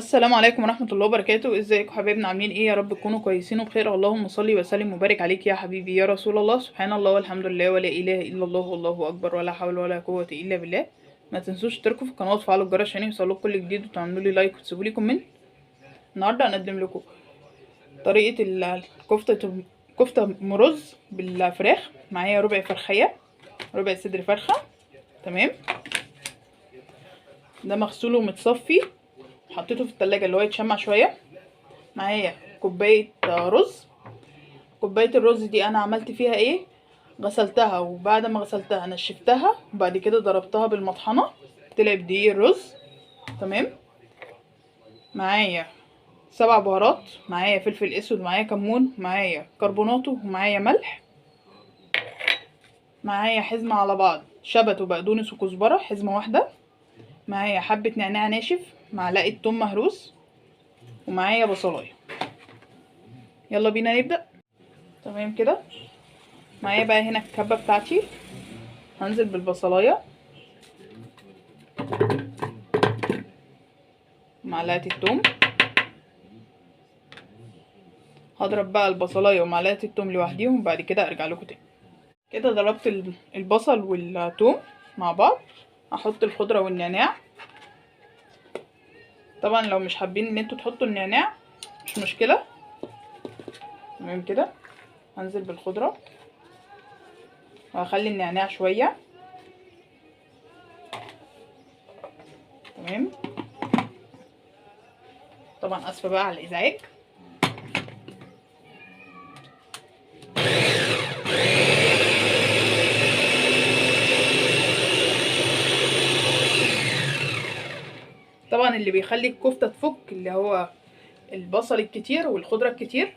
السلام عليكم ورحمة الله وبركاته. ازيكم حبايبنا؟ عاملين ايه؟ يا رب تكونوا كويسين وبخير. اللهم صل وسلم وبارك عليك يا حبيبي يا رسول الله. سبحان الله والحمد لله ولا اله الا الله والله اكبر ولا حول ولا قوة الا بالله. ما تنسوش تشتركوا في القناة وتفعلوا الجرس عشان يوصلكوا كل جديد، وتعملوا لي لايك وتسيبوا لي كومنت. النهارده هنقدم لكم طريقة كفتة مرز بالفراخ. معايا ربع فرخية، ربع صدر فرخة. تمام، ده مغسول ومتصفي، حطيته في التلاجة اللي هو يتشمع شوية. معايا كوباية رز. كوباية الرز دي انا عملت فيها ايه؟ غسلتها، وبعد ما غسلتها نشفتها، وبعد كده ضربتها بالمطحنة طلع بدقيق الرز. تمام. معايا 7 بهارات، معايا فلفل اسود، معايا كمون، معايا كربوناتو، ومعايا ملح. معايا حزمة على بعض شبت وبقدونس وكزبرة حزمة واحدة. معايا حبة نعناع ناشف، معلقة توم مهروس، ومعايا بصلاية. يلا بينا نبدأ. تمام كده. معايا بقى هنا الكبة بتاعتي، هنزل بالبصلاية، معلقة التوم. هضرب بقى البصلاية ومعلقة التوم لوحديهم، وبعد كده ارجع لكم تاني. كده ضربت البصل والثوم مع بعض. هحط الخضرة والنعناع. طبعا لو مش حابين ان انتوا تحطوا النعناع مش مشكلة. تمام كده. هنزل بالخضرة وهخلي النعناع شوية. تمام. طبعا اسفة بقى على الازعاج. طبعا اللي بيخلي الكفتة تفك اللي هو البصل الكتير والخضرة الكتير.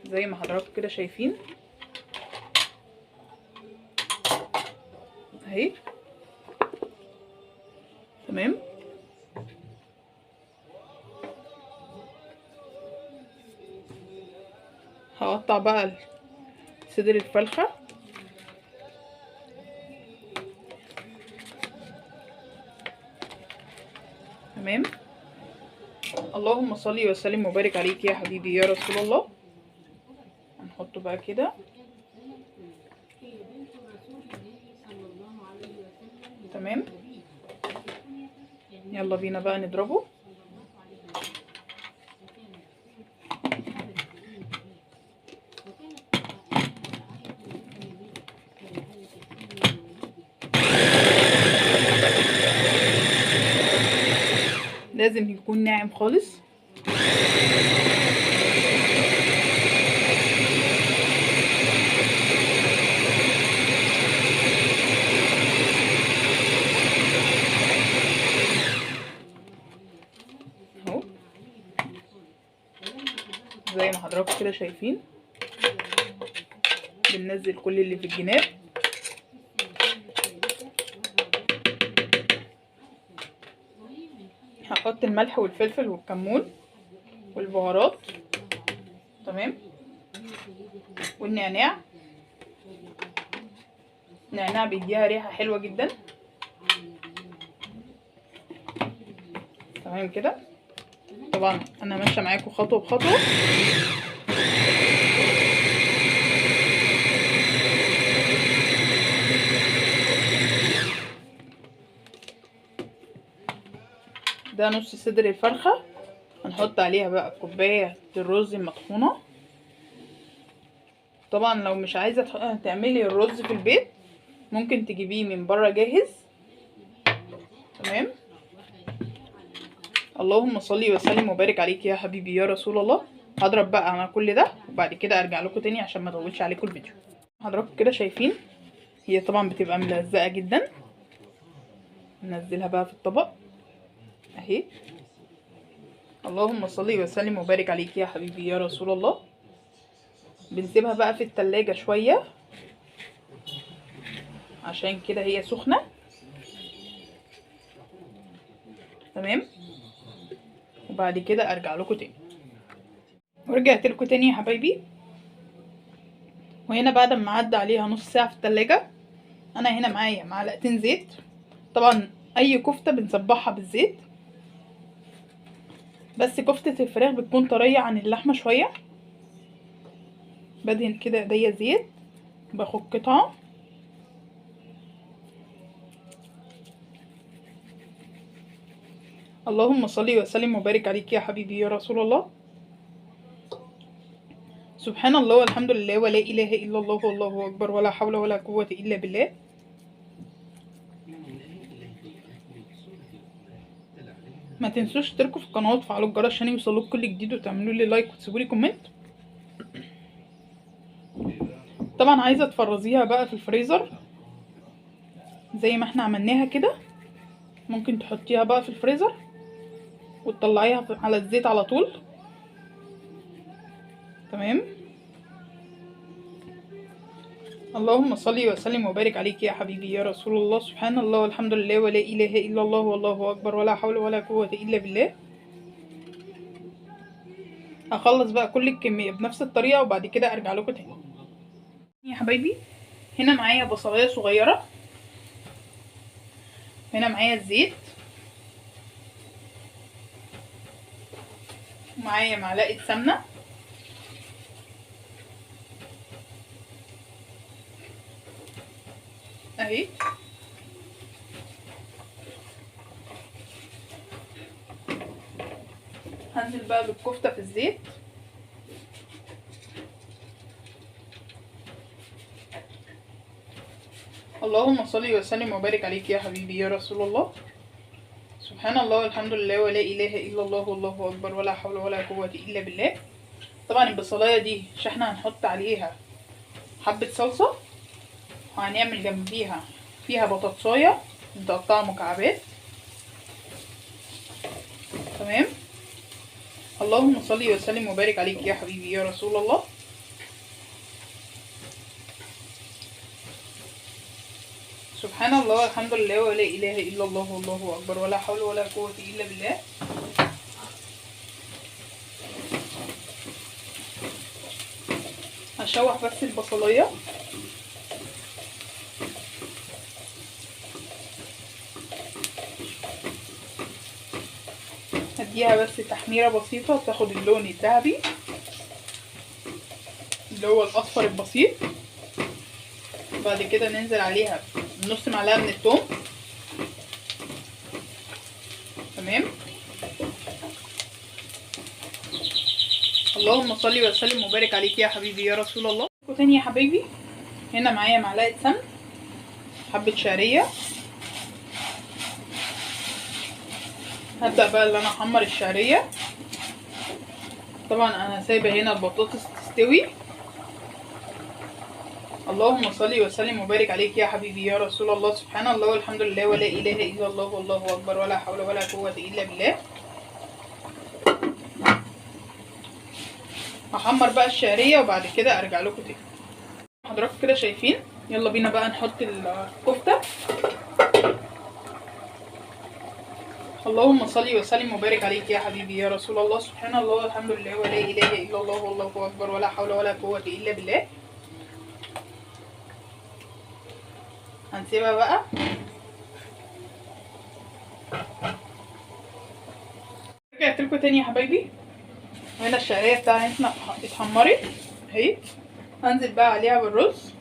زي ما حضراتكم كده شايفين اهي. تمام. هقطع بقى صدر الفرخة. تمام. اللهم صل وسلم وبارك عليك يا حبيبي يا رسول الله. هنحطه بقى كده. تمام. يلا بينا بقى نضربه. لازم يكون ناعم خالص. اهو زي ما حضراتكم كده شايفين. بننزل كل اللي في الجناب. هحط الملح والفلفل والكمون والبهارات. تمام. والنعناع. النعناع بيديها ريحة حلوة جدا. تمام كده. طبعا انا ماشية معاكم خطوة بخطوة. ده نص صدر الفرخة. هنحط عليها بقى كوباية الرز المطحونة. طبعا لو مش عايزة تعملي الرز في البيت ممكن تجيبيه من بره جاهز. تمام. اللهم صل وسلم وبارك عليك يا حبيبي يا رسول الله. هضرب بقى على كل ده وبعد كده ارجع لكم تاني عشان ما اطولش عليكم الفيديو. حضراتكم كده شايفين هي طبعا بتبقى ملزقه جدا. ننزلها بقى في الطبق اهي. اللهم صل وسلم وبارك عليك يا حبيبي يا رسول الله. بنسيبها بقى في التلاجة شويه عشان كده هي سخنه. تمام. وبعد كده ارجع لكم تاني. ورجعت لكم تاني يا حبايبي. وهنا بعد ما عدى عليها نص ساعة في التلاجة، انا هنا معايا معلقتين زيت. طبعا اي كفتة بنصبحها بالزيت، بس كفتة الفراخ بتكون طرية عن اللحمة شوية. بدهن كده ايديا زيت، باخد قطعة. اللهم صل وسلم وبارك عليك يا حبيبي يا رسول الله. سبحان الله والحمد لله ولا اله الا الله والله اكبر ولا حول ولا قوة الا بالله. ما تنسوش تشتركوا في القناه وتفعلوا الجرس عشان يوصلوك كل جديد، وتعملوا لي لايك وتسيبوا لي كومنت. طبعا عايزه تفرزيها بقى في الفريزر زي ما احنا عملناها كده. ممكن تحطيها بقى في الفريزر وتطلعيها على الزيت على طول. تمام. اللهم صل وسلم وبارك عليك يا حبيبي يا رسول الله. سبحان الله والحمد لله ولا اله الا الله والله اكبر ولا حول ولا قوه الا بالله. هخلص بقى كل الكميه بنفس الطريقه وبعد كده ارجع لكم تاني يا حبايبي. هنا معايا بصلايه صغيره، هنا معايا الزيت، ومعايا معلقه سمنه اهي. هنزل بقى بالكفته في الزيت. اللهم صل وسلم وبارك عليك يا حبيبي يا رسول الله. سبحان الله والحمد لله ولا اله الا الله والله اكبر ولا حول ولا قوه الا بالله. طبعا البصلايه دي مش احنا هنحط عليها حبه صلصه، وهنعمل جنبيها فيها بطاطسايه متقطعه مكعبات. تمام. اللهم صل وسلم وبارك عليك يا حبيبي يا رسول الله. سبحان الله والحمد لله ولا اله الا الله والله اكبر ولا حول ولا قوه الا بالله. هشوح بس البصلايه. هديها بس تحميره بسيطه تاخد اللون الذهبي اللي هو الاصفر البسيط. بعد كده ننزل عليها نص معلقه من الثوم. تمام. اللهم صل وسلم وبارك عليك يا حبيبي يا رسول الله. تاني يا حبيبي، هنا معايا معلقه سمن، حبه شعريه. هبدا بقى اللي انا احمر الشعريه. طبعا انا سايبه هنا البطاطس تستوي. اللهم صل وسلم وبارك عليك يا حبيبي يا رسول الله. سبحان الله والحمد لله ولا اله الا الله والله اكبر ولا حول ولا قوه الا بالله. هحمر بقى الشعريه وبعد كده ارجع لكم تاني. حضراتكم كده شايفين. يلا بينا بقى نحط الكفته. اللهم صل وسلم وبارك عليك يا حبيبي يا رسول الله. سبحان الله والحمد لله ولا اله الا الله والله اكبر ولا حول ولا قوه الا بالله. هنسيبها بقى. رجعت لكم تاني يا حبايبي. وهنا الشعريه بتاعتنا اتحمرت اهي. هنزل بقى عليها بالرز.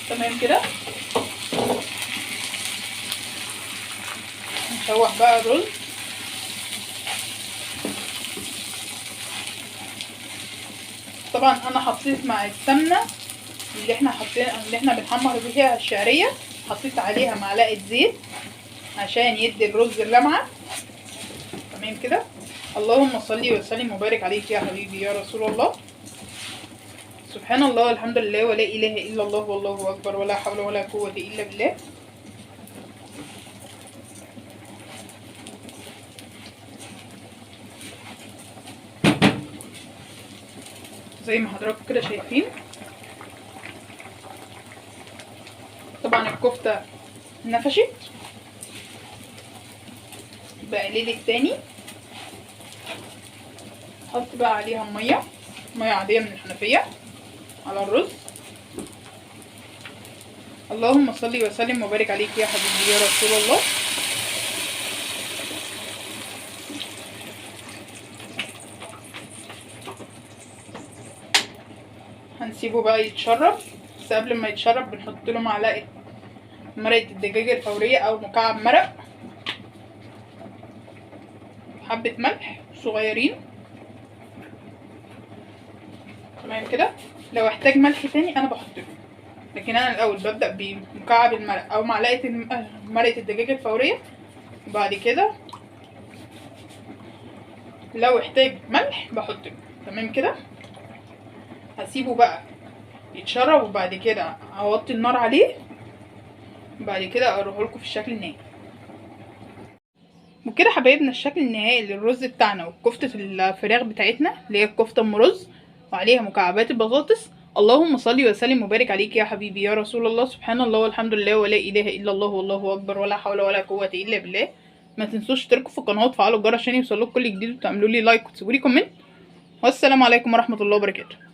تمام كده. نشوح بقى الرز. طبعا انا حطيت مع السمنه اللي احنا بنحمر بيها الشعريه، حطيت عليها معلقه زيت عشان يدي الرز اللمعه. تمام كده. اللهم صل وسلم وبارك عليك يا حبيبي يا رسول الله. سبحان الله والحمد لله ولا اله الا الله والله اكبر ولا حول ولا قوه الا بالله. زي ما حضراتكم كده شايفين. طبعا الكفته نفشت. بقلل التاني. احط بقى عليها ميه عاديه من الحنفيه على الرز. اللهم صل وسلم وبارك عليك يا حبيبي يا رسول الله. هنسيبه بقى يتشرب، بس قبل ما يتشرب بنحط له معلقه مرقه الدجاج الفوريه او مكعب مرق، حبه ملح صغيرين. تمام كده. لو احتاج ملح تاني انا بحط له، لكن انا الاول ببدا بمكعب المرق او معلقه مرقه الدجاج الفوريه، وبعد كده لو احتاج ملح بحط له. تمام كده. هسيبه بقى يتشرب وبعد كده اوطي النار عليه، وبعد كده اروح لكم في الشكل النهائي. وكده حبايبنا الشكل النهائي للرز بتاعنا وكفتة الفراخ بتاعتنا اللي هي الكفتة ام رز وعليها مكعبات البطاطس. اللهم صل وسلم وبارك عليك يا حبيبي يا رسول الله. سبحان الله والحمد لله ولا اله الا الله والله اكبر ولا حول ولا قوة الا بالله. ما تنسوش تشتركوا في القناه وتفعلوا الجرس عشان يوصلكوا كل جديد، وتعملوا لي لايك وتسيبوا لي كومنت. والسلام عليكم ورحمة الله وبركاته.